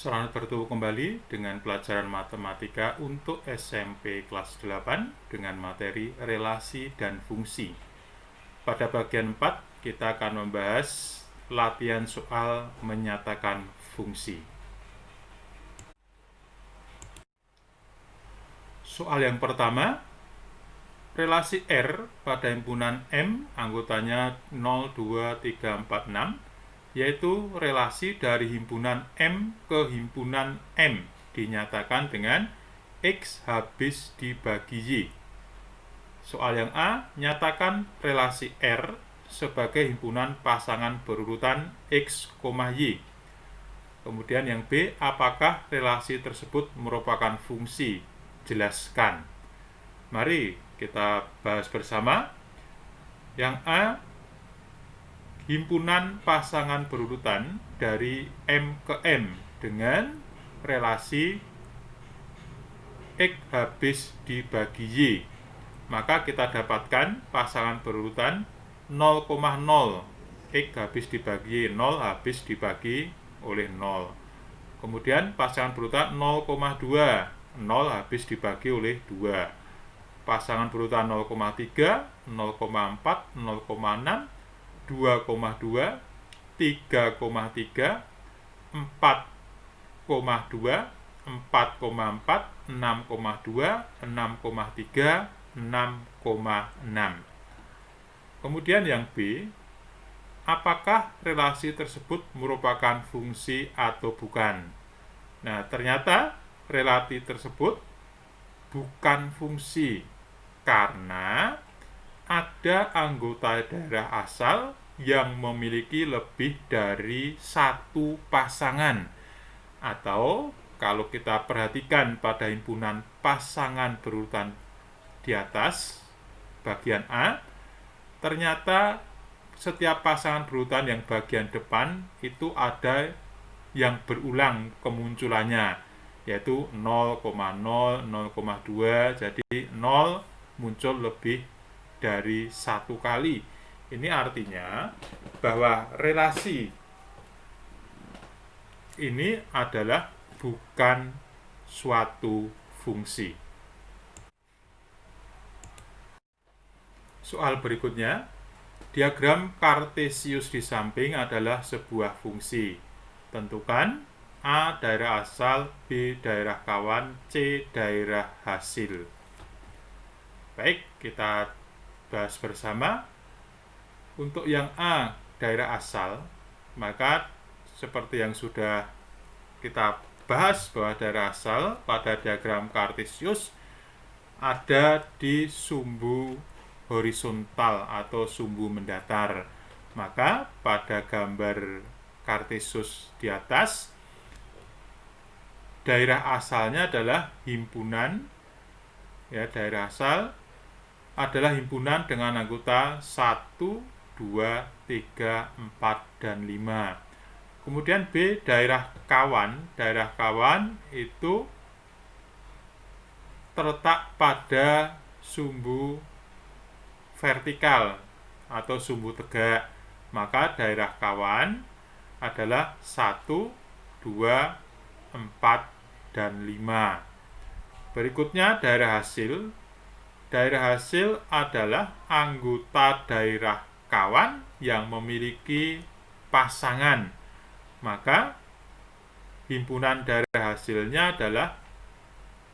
Selamat bertemu kembali dengan pelajaran matematika untuk SMP kelas 8 dengan materi relasi dan fungsi. Pada bagian 4, kita akan membahas latihan soal menyatakan fungsi. Soal yang pertama, relasi R pada himpunan M anggotanya 0, 2, 3, 4, 6, yaitu relasi dari himpunan M ke himpunan M dinyatakan dengan X habis dibagi Y. Soal yang A, nyatakan relasi R sebagai himpunan pasangan berurutan X, Y. Kemudian yang B, apakah relasi tersebut merupakan fungsi? Jelaskan. Mari kita bahas bersama. Yang A, himpunan pasangan berurutan dari M ke M dengan relasi X habis dibagi Y. Maka kita dapatkan pasangan berurutan 0,0. X habis dibagi Y, 0 habis dibagi oleh 0. Kemudian pasangan berurutan 0,2. 0 habis dibagi oleh 2. Pasangan berurutan 0,3, 0,4, 0,6, 2,2, 3,3, 4,2, 4,4, 6,2, 6,3, 6,6. Kemudian yang B, apakah relasi tersebut merupakan fungsi atau bukan? Nah, ternyata relasi tersebut bukan fungsi karena ada anggota daerah asal yang memiliki lebih dari satu pasangan. Atau kalau kita perhatikan pada himpunan pasangan berurutan di atas bagian A, ternyata setiap pasangan berurutan yang bagian depan itu ada yang berulang kemunculannya, yaitu 0,0, 0,2, jadi 0 muncul lebih dari satu kali. Ini artinya bahwa relasi ini adalah bukan suatu fungsi. Soal berikutnya, diagram Kartesius di samping adalah sebuah fungsi. Tentukan A daerah asal, B daerah kawan, C daerah hasil. Baik, kita bahas bersama. Untuk yang A daerah asal, maka seperti yang sudah kita bahas bahwa daerah asal pada diagram Kartesius ada di sumbu horizontal atau sumbu mendatar. Maka pada gambar Kartesius di atas, daerah asalnya adalah himpunan, ya, daerah asal adalah himpunan dengan anggota 1, 2, 3, 4, dan 5. Kemudian B, daerah kawan. Daerah kawan itu terletak pada sumbu vertikal atau sumbu tegak. Maka daerah kawan adalah 1, 2, 4, dan 5. Berikutnya daerah hasil. Daerah hasil adalah anggota daerah kawan yang memiliki pasangan. Maka himpunan daerah hasilnya adalah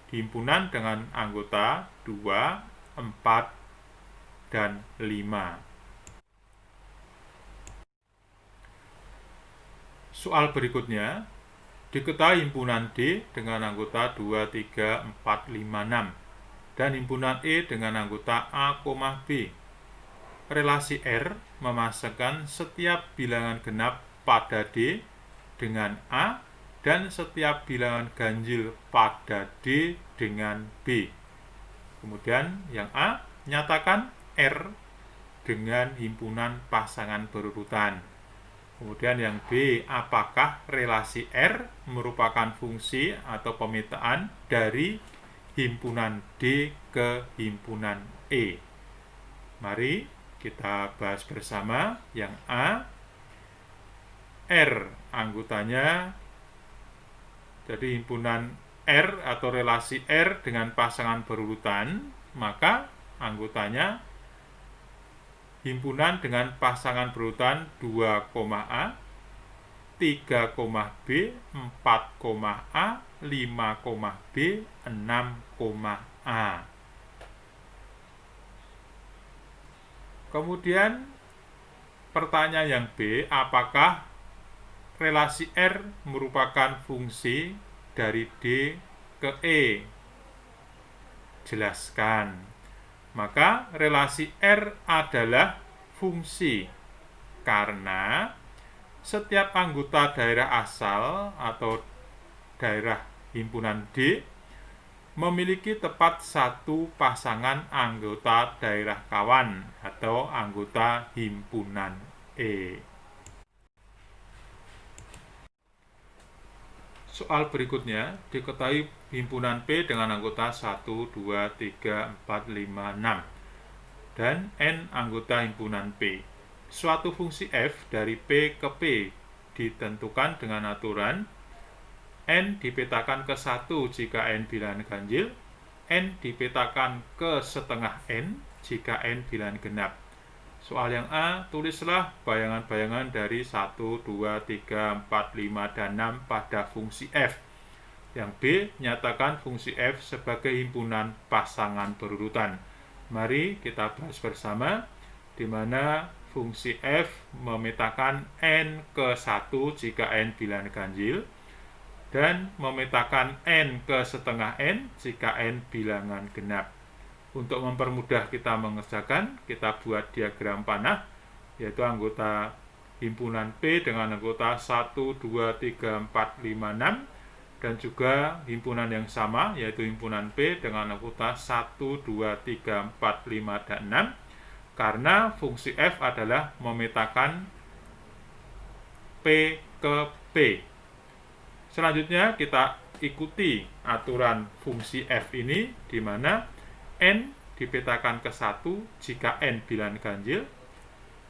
himpunan dengan anggota 2, 4, dan 5. Soal berikutnya, diketahui himpunan D dengan anggota 2, 3, 4, 5, 6 dan himpunan E dengan anggota A, B. Relasi R memasangkan setiap bilangan genap pada D dengan A dan setiap bilangan ganjil pada D dengan B. Kemudian yang A, nyatakan R dengan himpunan pasangan berurutan. Kemudian yang B, apakah relasi R merupakan fungsi atau pemetaan dari himpunan D ke himpunan E? Mari kita bahas bersama. Yang A, R anggotanya Jadi himpunan R atau relasi R dengan pasangan berurutan, maka anggotanya himpunan dengan pasangan berurutan 2,A, 3,B, 4,A, 5,B, 6,A. Kemudian pertanyaan yang B, apakah relasi R merupakan fungsi dari D ke E? Jelaskan. Maka relasi R adalah fungsi karena setiap anggota daerah asal atau daerah himpunan D memiliki tepat satu pasangan anggota daerah kawan atau anggota himpunan E. Soal berikutnya, diketahui himpunan P dengan anggota 1, 2, 3, 4, 5, 6 dan N anggota himpunan P. Suatu fungsi F dari P ke P ditentukan dengan aturan N dipetakan ke 1 jika N bilangan ganjil, N dipetakan ke setengah N jika N bilangan genap. Soal yang A, tulislah bayangan-bayangan dari 1, 2, 3, 4, 5, dan 6 pada fungsi F. Yang B, nyatakan fungsi F sebagai himpunan pasangan berurutan. Mari kita bahas bersama, di mana fungsi F memetakan N ke 1 jika N bilangan ganjil, dan memetakan N ke setengah N jika N bilangan genap. Untuk mempermudah kita mengerjakan, kita buat diagram panah, yaitu anggota himpunan P dengan anggota 1, 2, 3, 4, 5, 6, dan juga himpunan yang sama, yaitu himpunan P dengan anggota 1, 2, 3, 4, 5, dan 6, karena fungsi F adalah memetakan P ke P. Selanjutnya kita ikuti aturan fungsi F ini, di mana N dipetakan ke 1 jika N bilangan ganjil,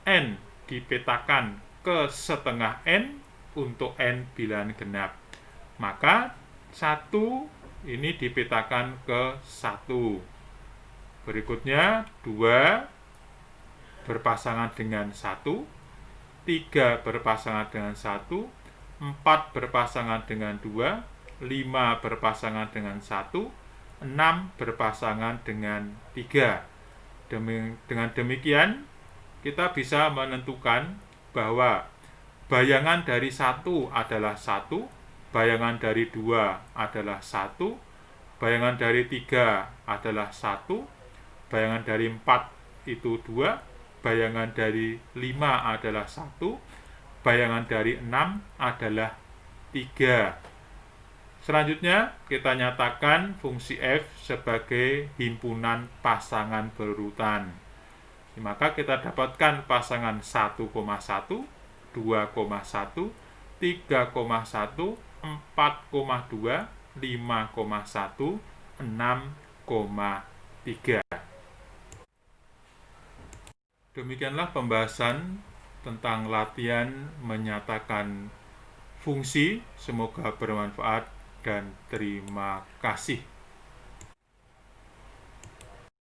N dipetakan ke setengah N untuk N bilangan genap. Maka 1 ini dipetakan ke 1. Berikutnya 2 berpasangan dengan 1, 3 berpasangan dengan 1, 4 berpasangan dengan 2, 5 berpasangan dengan 1, 6 berpasangan dengan 3. Dengan demikian, kita bisa menentukan bahwa bayangan dari 1 adalah 1, bayangan dari 2 adalah 1, bayangan dari 3 adalah 1, bayangan dari 4 itu 2, bayangan dari 5 adalah 1, bayangan dari 6 adalah 3. Selanjutnya, kita nyatakan fungsi F sebagai himpunan pasangan berurutan. Maka kita dapatkan pasangan 1,1, 2,1, 3,1, 4,2, 5,1, 6,3. Demikianlah pembahasan tentang latihan menyatakan fungsi. Semoga bermanfaat dan terima kasih.